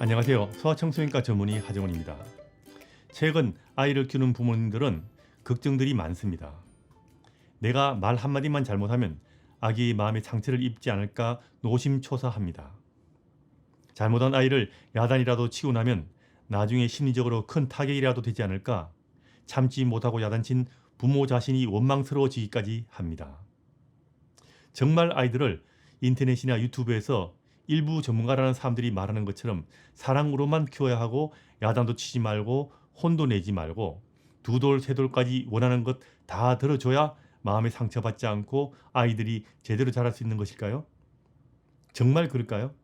안녕하세요. 소아청소년과 전문의 하정원입니다. 최근 아이를 키우는 부모님들은 걱정들이 많습니다. 내가 말 한마디만 잘못하면 아기의 마음에 상처를 입지 않을까 노심초사합니다. 잘못한 아이를 야단이라도 치고 나면 나중에 심리적으로 큰 타격이라도 되지 않을까 참지 못하고 야단친 부모 자신이 원망스러워지기까지 합니다. 정말 아이들을 인터넷이나 유튜브에서 일부 전문가라는 사람들이 말하는 것처럼 사랑으로만 키워야 하고 야단도 치지 말고 혼도 내지 말고 두 돌, 세 돌까지 원하는 것 다 들어줘야 마음에 상처받지 않고 아이들이 제대로 자랄 수 있는 것일까요? 정말 그럴까요?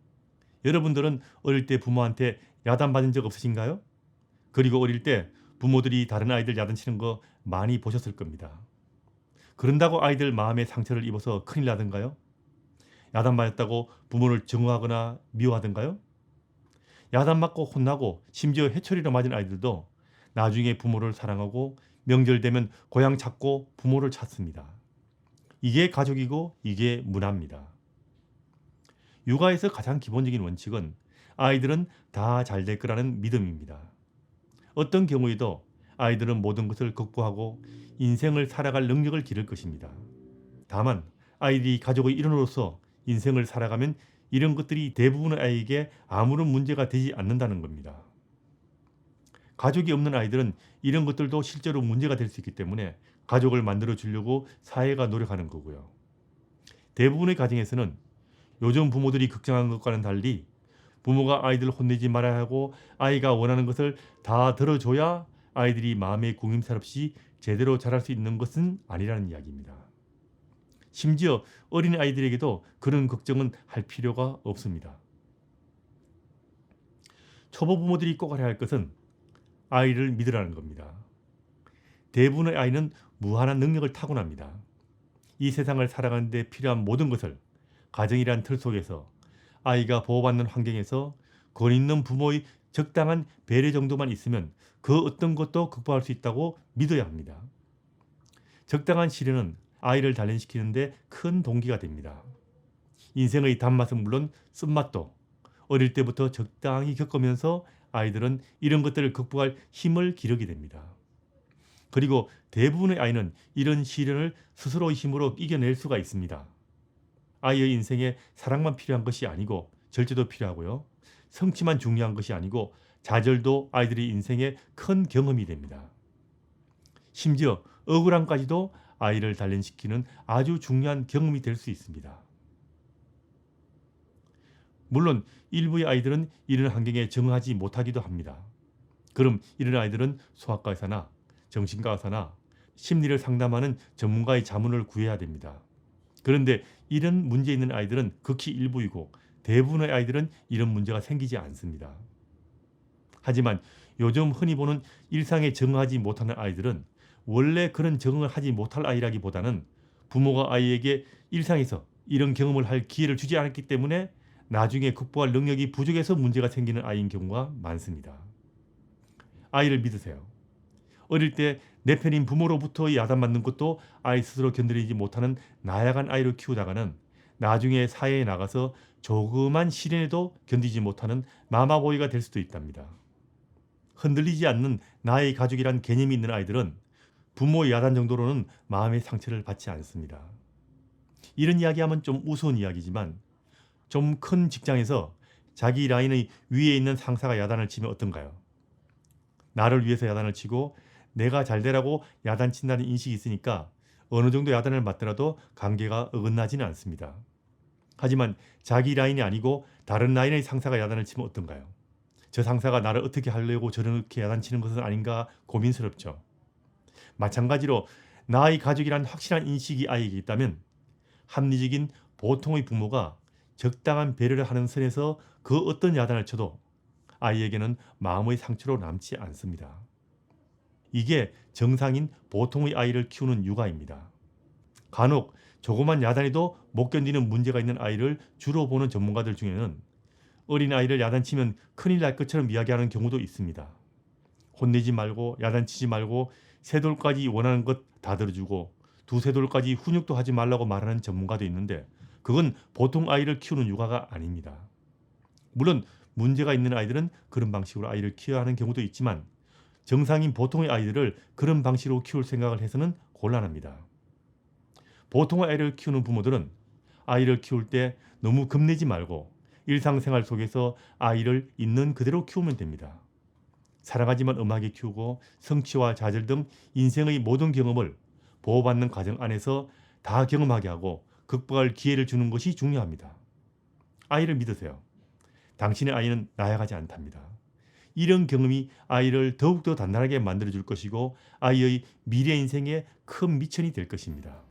여러분들은 어릴 때 부모한테 야단받은 적 없으신가요? 그리고 어릴 때 부모들이 다른 아이들 야단치는 거 많이 보셨을 겁니다. 그런다고 아이들 마음에 상처를 입어서 큰일 나던가요? 야단맞았다고 부모를 증오하거나 미워하던가요? 야단맞고 혼나고 심지어 해초리로 맞은 아이들도 나중에 부모를 사랑하고 명절 되면 고향 찾고 부모를 찾습니다. 이게 가족이고 이게 문화입니다. 육아에서 가장 기본적인 원칙은 아이들은 다 잘 될 거라는 믿음입니다. 어떤 경우에도 아이들은 모든 것을 극복하고 인생을 살아갈 능력을 기를 것입니다. 다만 아이들이 가족의 일원으로서 인생을 살아가면 이런 것들이 대부분의 아이에게 아무런 문제가 되지 않는다는 겁니다. 가족이 없는 아이들은 이런 것들도 실제로 문제가 될 수 있기 때문에 가족을 만들어 주려고 사회가 노력하는 거고요. 대부분의 가정에서는 요즘 부모들이 걱정하는 것과는 달리 부모가 아이들을 혼내지 말아야 하고 아이가 원하는 것을 다 들어줘야 아이들이 마음의 구김살 없이 제대로 자랄 수 있는 것은 아니라는 이야기입니다. 심지어 어린 아이들에게도 그런 걱정은 할 필요가 없습니다. 초보 부모들이 꼭 알아야 할 것은 아이를 믿으라는 겁니다. 대부분의 아이는 무한한 능력을 타고납니다. 이 세상을 살아가는 데 필요한 모든 것을 가정이란 틀 속에서 아이가 보호받는 환경에서 권 있는 부모의 적당한 배려 정도만 있으면 그 어떤 것도 극복할 수 있다고 믿어야 합니다. 적당한 시련은 아이를 단련시키는데 큰 동기가 됩니다. 인생의 단맛은 물론 쓴맛도 어릴 때부터 적당히 겪으면서 아이들은 이런 것들을 극복할 힘을 기르게 됩니다. 그리고 대부분의 아이는 이런 시련을 스스로의 힘으로 이겨낼 수가 있습니다. 아이의 인생에 사랑만 필요한 것이 아니고 절제도 필요하고요. 성취만 중요한 것이 아니고 좌절도 아이들의 인생에 큰 경험이 됩니다. 심지어 억울함까지도 아이를 단련시키는 아주 중요한 경험이 될 수 있습니다. 물론 일부의 아이들은 이런 환경에 적응하지 못하기도 합니다. 그럼 이런 아이들은 소아과 의사나 정신과 의사나 심리를 상담하는 전문가의 자문을 구해야 됩니다. 그런데 이런 문제 있는 아이들은 극히 일부이고 대부분의 아이들은 이런 문제가 생기지 않습니다. 하지만 요즘 흔히 보는 일상에 적응하지 못하는 아이들은 원래 그런 적응을 하지 못할 아이라기보다는 부모가 아이에게 일상에서 이런 경험을 할 기회를 주지 않았기 때문에 나중에 극복할 능력이 부족해서 문제가 생기는 아이인 경우가 많습니다. 아이를 믿으세요. 어릴 때 내 편인 부모로부터 야단맞는 것도 아이 스스로 견디지 못하는 나약한 아이로 키우다가는 나중에 사회에 나가서 조그만 시련에도 견디지 못하는 마마보이가 될 수도 있답니다. 흔들리지 않는 나의 가족이란 개념이 있는 아이들은 부모의 야단 정도로는 마음의 상처를 받지 않습니다. 이런 이야기하면 좀 우스운 이야기지만 좀 큰 직장에서 자기 라인의 위에 있는 상사가 야단을 치면 어떤가요? 나를 위해서 야단을 치고 내가 잘 되라고 야단친다는 인식이 있으니까 어느 정도 야단을 맞더라도 관계가 어긋나지는 않습니다. 하지만 자기 라인이 아니고 다른 라인의 상사가 야단을 치면 어떤가요? 저 상사가 나를 어떻게 하려고 저렇게 야단치는 것은 아닌가 고민스럽죠. 마찬가지로 나의 가족이란 확실한 인식이 아이에게 있다면 합리적인 보통의 부모가 적당한 배려를 하는 선에서 그 어떤 야단을 쳐도 아이에게는 마음의 상처로 남지 않습니다. 이게 정상인 보통의 아이를 키우는 육아입니다. 간혹 조그만 야단에도 못 견디는 문제가 있는 아이를 주로 보는 전문가들 중에는 어린아이를 야단치면 큰일 날 것처럼 이야기하는 경우도 있습니다. 혼내지 말고 야단치지 말고 세 돌까지 원하는 것 다 들어주고 두세 돌까지 훈육도 하지 말라고 말하는 전문가도 있는데 그건 보통 아이를 키우는 육아가 아닙니다. 물론 문제가 있는 아이들은 그런 방식으로 아이를 키워야 하는 경우도 있지만 정상인 보통의 아이들을 그런 방식으로 키울 생각을 해서는 곤란합니다. 보통의 아이를 키우는 부모들은 아이를 키울 때 너무 겁내지 말고 일상생활 속에서 아이를 있는 그대로 키우면 됩니다. 사랑하지만 엄하게 키우고 성취와 좌절 등 인생의 모든 경험을 보호받는 과정 안에서 다 경험하게 하고 극복할 기회를 주는 것이 중요합니다. 아이를 믿으세요. 당신의 아이는 나약하지 않답니다. 이런 경험이 아이를 더욱더 단단하게 만들어줄 것이고 아이의 미래 인생에 큰 미천이 될 것입니다.